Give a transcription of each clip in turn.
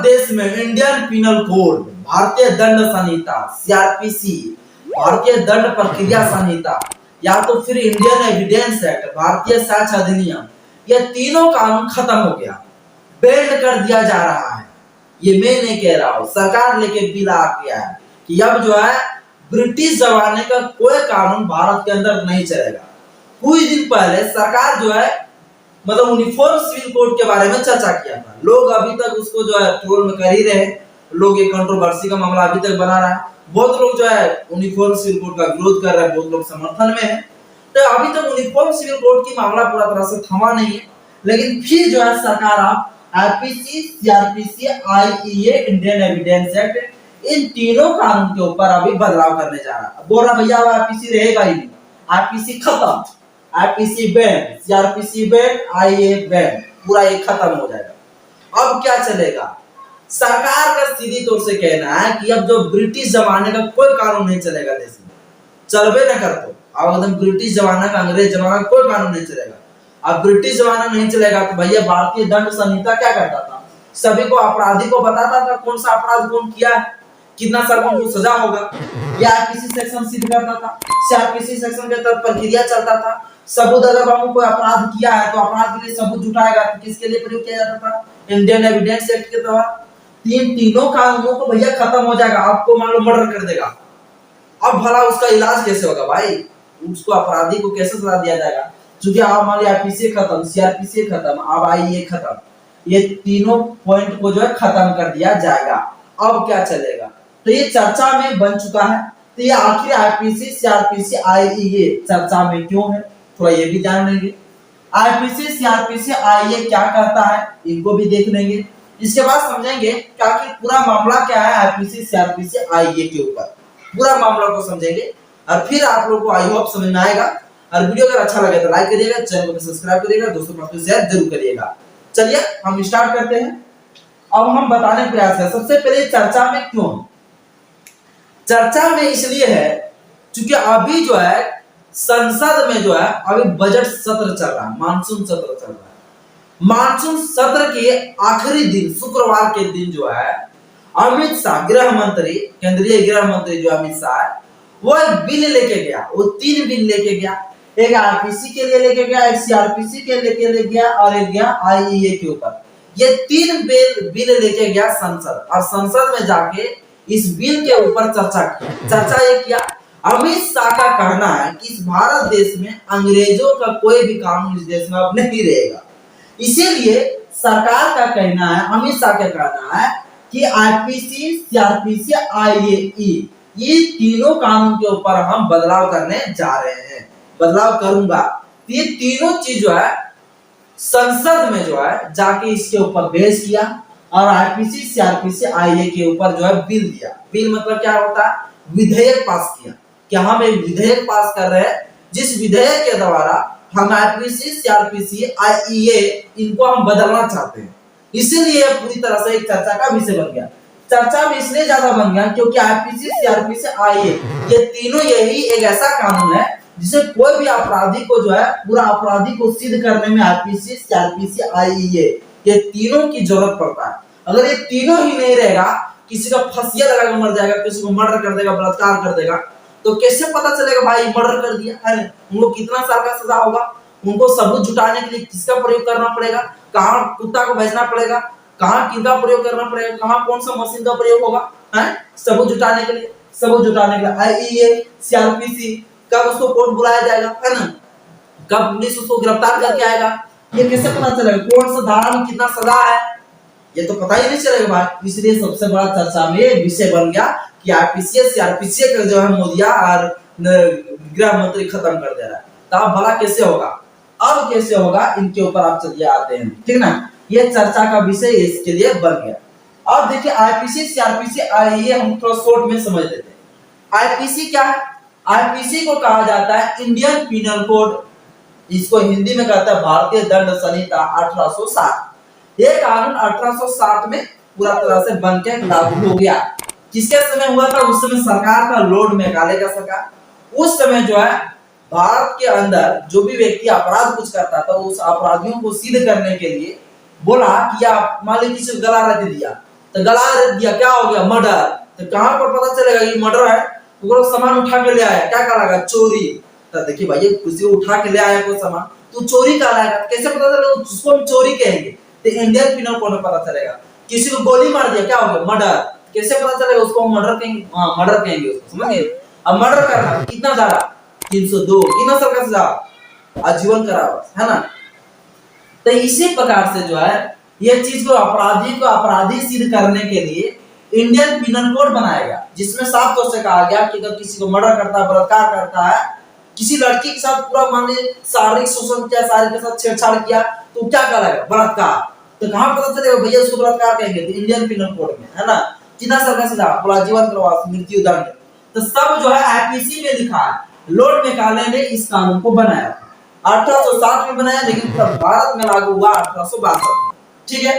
देश में Indian penal code, भारतीय दंड संहिता सीआरपीसी, भारतीय दंड प्रक्रिया संहिता या तो फिर इंडियन एविडेंस एक्ट, भारतीय साक्ष्य अधिनियम, ये तीनों कानून खत्म हो गया, बेंड कर दिया जा रहा है। ये मैं नहीं कह रहा हूं, सरकार लेके बिल आ गया है कि अब जो है ब्रिटिश जमाने का कोई कानून भारत के अंदर नहीं चलेगा। कुछ दिन पहले सरकार जो है मतलब यूनिफॉर्म सिविल कोड के बारे में चर्चा किया था। लोग अभी तक उसको जो है ट्रोल में कर ही रहे, लोग ये कंट्रोवर्सी का मामला अभी तक बना रहा है। बहुत लोग जो है यूनिफॉर्म सिविल कोड का विरोध कर रहे हैं, बहुत लोग समर्थन में है। तो अभी तक यूनिफॉर्म सिविल कोड की मामला पूरा तरह से थमा नहीं है, लेकिन फिर जो है सरकार आप IPC, CrPC, IEA, Indian evidence act, इन तीनों कानून के ऊपर अभी बदलाव करने जा रहा है। बोल रहा भैया आईपीसी रहेगा ही नहीं, आईपीसी खत्म, आईपीसी बैंड, सीआरपीसी बैंड, आईए बैंड, पूरा ये खत्म हो जाएगा। अब क्या चलेगा? सरकार का सीधी तौर से कहना है कि अब जो ब्रिटिश जमाने का कोई कानून नहीं चलेगा देश में, चलबे न कर तो अब एकदम ब्रिटिश जमाना का, अंग्रेज जमाना का कोई कानून नहीं चलेगा। अब ब्रिटिश जमाना नहीं चलेगा तो भैया भारतीय दंड संहिता क्या करता था? सभी को, अपराधी को बताता था कौन सा अपराध कौन किया है, कितना साल को सजा होगा, या किसी सेक्शन सिद्ध करता था, सीआरपीसी सेक्शन के तहत प्रक्रिया चलता था। सबूत, अगर बाबू कोई अपराध किया है तो अपराध के लिए सबूत जुटाएगा तो किसके लिए प्रयोग किया जाता था? इंडियन एविडेंस एक्ट के तहत। तीनों कानूनों को भैया खत्म हो जाएगा। आपको मान लो मर्डर कर देगा, अब भला उसका इलाज कैसे होगा भाई? उसको, अपराधी को कैसे सजा दिया जाएगा? क्योंकि आप मान लो आईपीसी खत्म, सीआरपीसी खत्म, अब आईए खत्म, ये तीनों पॉइंट को जो है खत्म कर दिया जाएगा। अब क्या चलेगा? तो ये चर्चा में बन चुका है। तो ये आखिर आईपीसी, सीआरपीसी, आईईए चर्चा में क्यों है, थोड़ा ये भी जान लेंगे। आईपीसी, सीआरपीसी, आईईए क्या कहता है, इनको भी देख लेंगे। इसके बाद समझेंगे कि आखिर पूरा मामला क्या है आईपीसी, सीआरपीसी, आईईए के ऊपर, पूरा मामला को समझेंगे और फिर आप लोगों को आई होप समझ में आएगा। और वीडियो अगर अच्छा लगे तो लाइक करिएगा, चैनल को सब्सक्राइब करिएगा, दोस्तों के साथ शेयर जरूर करिएगा। चलिए हम स्टार्ट करते हैं। अब हम बताने का प्रयास करें सबसे पहले चर्चा में क्यों है। चर्चा में इसलिए है क्योंकि अभी जो है संसद में जो है अभी बजट सत्र चल रहा है, मानसून सत्र चल रहा है। मानसून सत्र के आखिरी दिन, शुक्रवार के दिन जो है अमित शाह, गृह मंत्री, केंद्रीय गृह मंत्री जो अमित शाह है, वो एक बिल लेके गया। वो 3 बिल लेके गया, एक आईपीसी के लिए लेके गया, एक सीआरपीसी के ले गया और एक गया आईईए के ऊपर। ये 3 बिल लेके गया संसद, और संसद में जाके इस बिल के ऊपर चर्चा किया। चर्चा ये किया, अमित शाह का कहना है कि इस भारत देश में अंग्रेजों का कोई भी कानून इस देश में अब नहीं रहेगा। इसीलिए सरकार का कहना है, अमित शाह का कहना है कि आईपीसी, सीआरपीसी, आईईए, ये तीनों कानून के ऊपर हम बदलाव करने जा रहे हैं, बदलाव करूंगा। ये तीनों चीज जो है संसद में जो है जाके इसके ऊपर बहस किया और आईपीसी, सीआरपीसी, आईए के ऊपर जो है बिल दिया। बिल मतलब क्या होता है? विधेयक पास किया कि हम एक विधेयक पास कर रहे हैं, जिस विधेयक के द्वारा हम आईपीसी, सीआरपीसी, आईईए इनको हम बदलना चाहते हैं। इसीलिए पूरी तरह से एक चर्चा का विषय बन गया। चर्चा में इसलिए ज्यादा बन गया क्योंकि आईपीसी, सीआरपीसी, आईए ये तीनों यही एक ऐसा कानून है जिसे कोई भी अपराधी को जो है, पूरा अपराधी को सिद्ध करने में आईपीसी, सीआरपीसी, आईईए ये तीनों की जरूरत पड़ता है। अगर ये तीनों ही नहीं रहेगा, किसी का फंसिया लगा के मर जाएगा, किसी को मर्डर कर देगा, बलात्कार कर देगा, तो कैसे पता चलेगा भाई मर्डर कर दिया है? उनको कितना साल का सजा होगा? उनको सबूत जुटाने के लिए किसका प्रयोग करना पड़ेगा? कहाँ कुत्ता को भेजना पड़ेगा? कहाँ किनका प्रयोग करना पड़ेगा? कहाँ कौन सा मशीन का प्रयोग होगा है सबूत जुटाने के लिए? सबूत जुटाने के लिए आईईए, सीआरपीसी, कब उसको कोर्ट बुलाया जाएगा, है ना? कब पुलिस उसको गिरफ्तार करके आएगा? ये कैसे पता चलेगा? कौन सा धारा में कितना सजा है? ये तो पता ही नहीं चलेगा भाई। इसलिए सबसे बड़ा चर्चा में विषय बन गया कि आईपीसी, सीआरपीसी का जो है मोदिया और गृह मंत्री खत्म कर दे रहा है। तो अब भला कैसे होगा? अब कैसे होगा, इनके ऊपर आप चलिए आते हैं, ठीक ना? ये चर्चा का विषय इसके लिए बन गया। अब देखिए आईपीसी, सीआरपीसी, आईईए हम थोड़ा शॉर्ट में समझ लेते हैं। आईपीसी क्या है? आईपीसी को कहा जाता है इंडियन पिनल कोड, इसको हिंदी में कहता है भारतीय दंड संहिता 1860। ये कानून 1860 में पूरा तरह से बन के लागू हो गया। किसके समय हुआ था? उस समय सरकार था लॉर्ड मेकाले का सरकार। उस समय जो है भारत के अंदर जो भी व्यक्ति अपराध कुछ करता था, उस अपराधियों को सिद्ध करने के लिए बोला कि आप मान लीजिए किसी गला रख दिया, तो गला रेत दिया, क्या हो गया? मर्डर। तो कहां पर पता चलेगा ये मर्डर है? तो वो सामान उठा के ले आया, क्या कहलाएगा? चोरी। तो देखिए भाई, किसी उठा के ले आया कोई सामान तो चोरी कहलाएगा। कैसे पता चलेगा? उसको हम चोरी कहेंगे, तो इंडियन पिनल कोड में पता चलेगा। किसी को गोली मार दिया, क्या हो गया? मर्डर। कैसे पता चलेगा? उसको हम मर्डर कहेंगे, मर्डर कहेंगे उसको, समझ गए? अब मर्डर करना कितना ज्यादा? 302। कितना साल का सजा? आजीवन कारावास, है ना? तो इसी प्रकार से जो है ये चीज को अपराधी सिद्ध करने के लिए इंडियन पिनल कोड बनाया गया, जिसमें साफ तौर से कहा गया कि अगर किसी को मर्डर करता है, बलात्कार करता है, किसी लड़की के साथ पूरा मान लीजिए शारीरिक शोषण किया, शारीरिक के साथ छेड़छाड़ किया, तो क्या कहलाएगा? बलात्कार। तो कहां पता चलेगा भैया उसको बलात्कार कहेंगे? तो इंडियन पिनल कोड में, है ना? कितना साल का सजा? आजीवन कारावास, मृत्यु दंड। तो सब जो है आईपीसी में लिखा है। लॉर्ड मैकाले ने इस कानून को बनाया, 1807 में बनाया, लेकिन पूरा भारत में लागू हुआ 1862 में। ठीक है,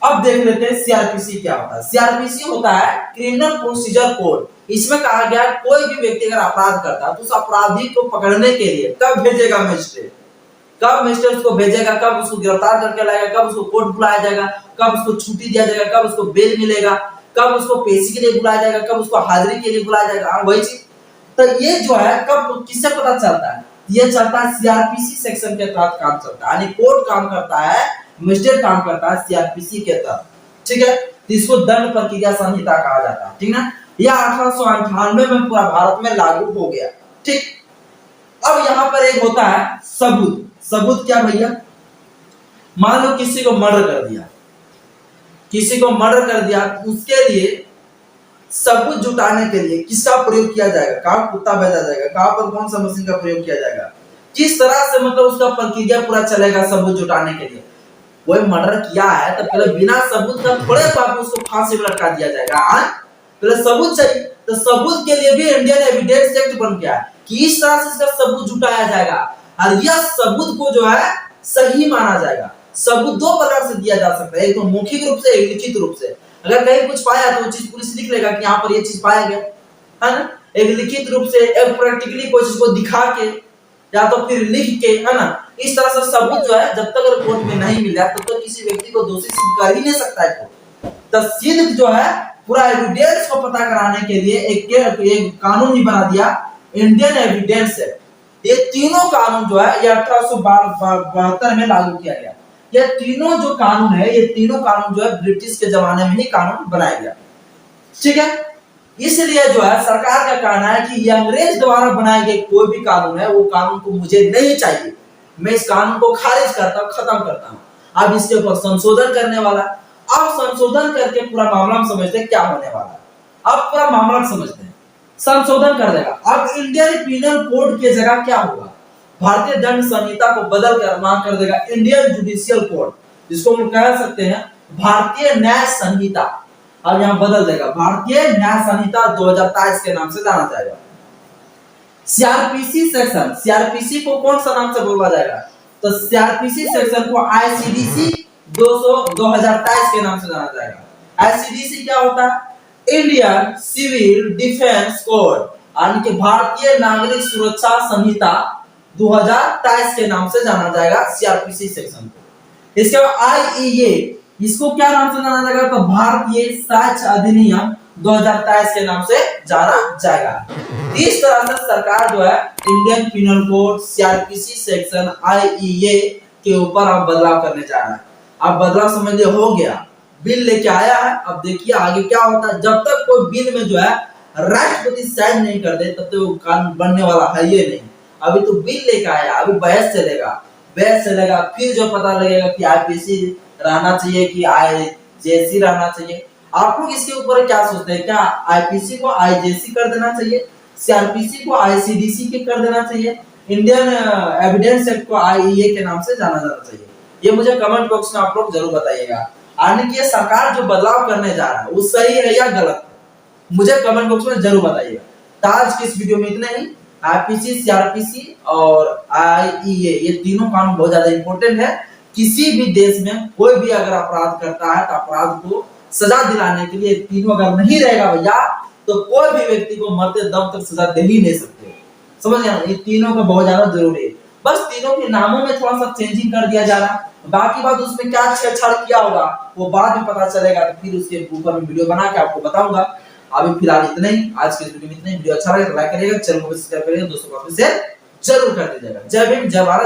अब देख लेते हैं सीआरपीसी क्या होता है। सीआरपीसी होता है क्रिमिनल प्रोसीजर कोड। इसमें कहा गया कोई भी व्यक्ति अगर अपराध करता है तो उस अपराधी को पकड़ने के लिए कब भेजेगा मजिस्ट्रेट, कब मजिस्ट्रेट उसको भेजेगा, कब उसको गिरफ्तार करके लाएगा, कब उसको कोर्ट बुलाया जाएगा, कब उसको छुट्टी दिया जाएगा, कब उसको बेल मिलेगा, कब उसको पेशी के लिए बुलाया जाएगा, कब उसको हाजिरी के लिए बुलाया जाएगा, वही चीज। तो ये जो है कब किससे पता चलता है? ये चलता है सीआरपीसी सेक्शन के तहत काम चलता है, यानी कोर्ट काम करता है, मजिस्ट्रेट काम करता है सीआरपीसी के तहत। ठीक है, तो इसको दंड प्रक्रिया संहिता कहा जाता है। ठीक ना? यह 1898 में पूरा भारत में लागू हो गया। ठीक, अब यहाँ पर एक होता है सबूत। सबूत क्या भैया? मान लो किसी को मर्डर कर दिया, किसी को मर्डर कर दिया, उसके लिए सबूत जुटाने के लिए किसका प्रयोग किया जाएगा? कहां कुत्ता भेजा जाएगा? कहां पर कौन सा मशीन का प्रयोग किया जाएगा? किस तरह से मतलब उसका प्रक्रिया पूरा चलेगा सबूत जुटाने के लिए? कोई मर्डर किया है तो पहले बिना सबूत का थोड़े बाबू उसको फांसी में लटका दिया जाएगा। पहले सबूत चाहिए। तो सबूत के लिए भी इंडियन एविडेंस एक्ट बन गया है कि इस तरह से इसका सबूत जुटाया जाएगा और यह सबूत को जो है सही माना जाएगा। सबूत दो प्रकार से दिया जा सकता है, एक तो मौखिक रूप से, एक लिखित रूप से। अगर कहीं कुछ पाया तो वो चीज पुलिस लिख लेगा कि यहाँ पर ये चीज पाया गया, है ना? एक लिखित रूप से, एक प्रैक्टिकली कोई चीज को दिखा के या तो फिर लिख के, है ना? इस तरह से सबूत जो है जब तक अगर कोर्ट में नहीं मिला तब तक किसी व्यक्ति को दोषी सिद्ध कर ही नहीं सकता है कोर्ट। तो सिद्ध जो है पूरा एविडेंस को पता कराने के लिए एक कानून ही बना दिया, इंडियन एविडेंस एक्ट। ये तीनों कानून जो है ये 1872 में लागू किया गया। ये तीनों जो कानून है, ये तीनों कानून जो है ब्रिटिश के जमाने में ही कानून बनाया गया। ठीक है, इसलिए जो है सरकार का कहना है कि ये अंग्रेज द्वारा बनाए गए कोई भी कानून है, वो कानून को मुझे नहीं चाहिए, मैं इस कानून को खारिज करता हूं, खत्म करता हूं। अब इसके ऊपर संशोधन करने वाला, अब संशोधन करके पूरा मामला हम समझते हैं क्या होने वाला है। अब पूरा मामला समझते हैं, संशोधन कर देगा। अब इंडियन पिनल कोड की जगह क्या होगा? भारतीय दंड संहिता को बदल कर नाम कर देगा इंडियन जुडिशियल कोड, जिसको हम कह सकते हैं भारतीय न्याय संहिता। अब यहां बदल देगा, भारतीय न्याय संहिता 2023 के नाम से जाना जाएगा। सीआरपीसी सेक्शन, सीआरपीसी को कौन सा नाम से बोला जाएगा? तो सीआरपीसी सेक्शन को आईसीडीसी 2023 के नाम से जाना जाएगा। आईसीडीसी क्या होता है? इंडियन सिविल डिफेंस कोड, यानी कि भारतीय नागरिक सुरक्षा संहिता 2023 के नाम से जाना जाएगा सीआरपीसी सेक्शन को। इसके बाद आईईए, इसको क्या नाम से जाना जाएगा? तो भारतीय साक्ष्य अधिनियम 2023 के नाम से जाना जाएगा। इस तरह से सरकार जो है Indian penal code, CrPC section, IEA के ऊपर अब बदलाव करने जा रहा है। अब बदलाव समझ लिया, हो गया, बिल लेके आया है। अब देखिए आगे क्या होता है। जब तक कोई बिल में जो है राष्ट्रपति साइन नहीं कर दे तब तक वो कानून बनने वाला है ये नहीं। अभी तो बिल लेके आया, अभी बहस चलेगा, बहस चलेगा, फिर जो पता लगेगा कि आईपीसी रहना चाहिए कि आईजेसी रहना चाहिए। आप लोग इसके ऊपर क्या सोचते हैं? क्या आईपीसी को आईजेसी कर देना चाहिए, सीआरपीसी को आईसीडीसी के कर देना चाहिए, इंडियन एविडेंस एक्ट को आईईए के नाम से जाना जाना चाहिए? ये मुझे कमेंट बॉक्स में आप लोग जरूर बताइएगा। यानी कि सरकार जो बदलाव करने जा रहा है वो सही है या गलत है, मुझे कमेंट बॉक्स में जरूर बताइएगा। तो आज की इस वीडियो में इतना ही। आईपीसी, सीआरपीसी और आईईए ये तीनों कानून बहुत ज्यादा इंपॉर्टेंट है। किसी भी देश में कोई भी अगर अपराध करता है तो अपराध को सजा दिलाने के लिए तीनों अगर नहीं रहेगा भैया तो कोई भी व्यक्ति को मरते दम तक सजा दे ही नहीं सकते। समझ गए? ये तीनों का बहुत ज्यादा जरूरी है। बस तीनों के नामों में थोड़ा सा चेंजिंग कर दिया जा रहा, बाकी बात उसमें क्या छेड़छाड़ किया होगा वो बाद में पता चलेगा, तो फिर उसके ऊपर में वीडियो बना के आपको बताऊंगा। अभी फिलहाल इतना ही, आज के वीडियो में इतना ही। वीडियो अच्छा लगे तो लाइक करिएगा, चैनल को सब्सक्राइब करिएगा, दोस्तों को शेयर जरूर कर दीजिएगा। जय भीम, जय भारत।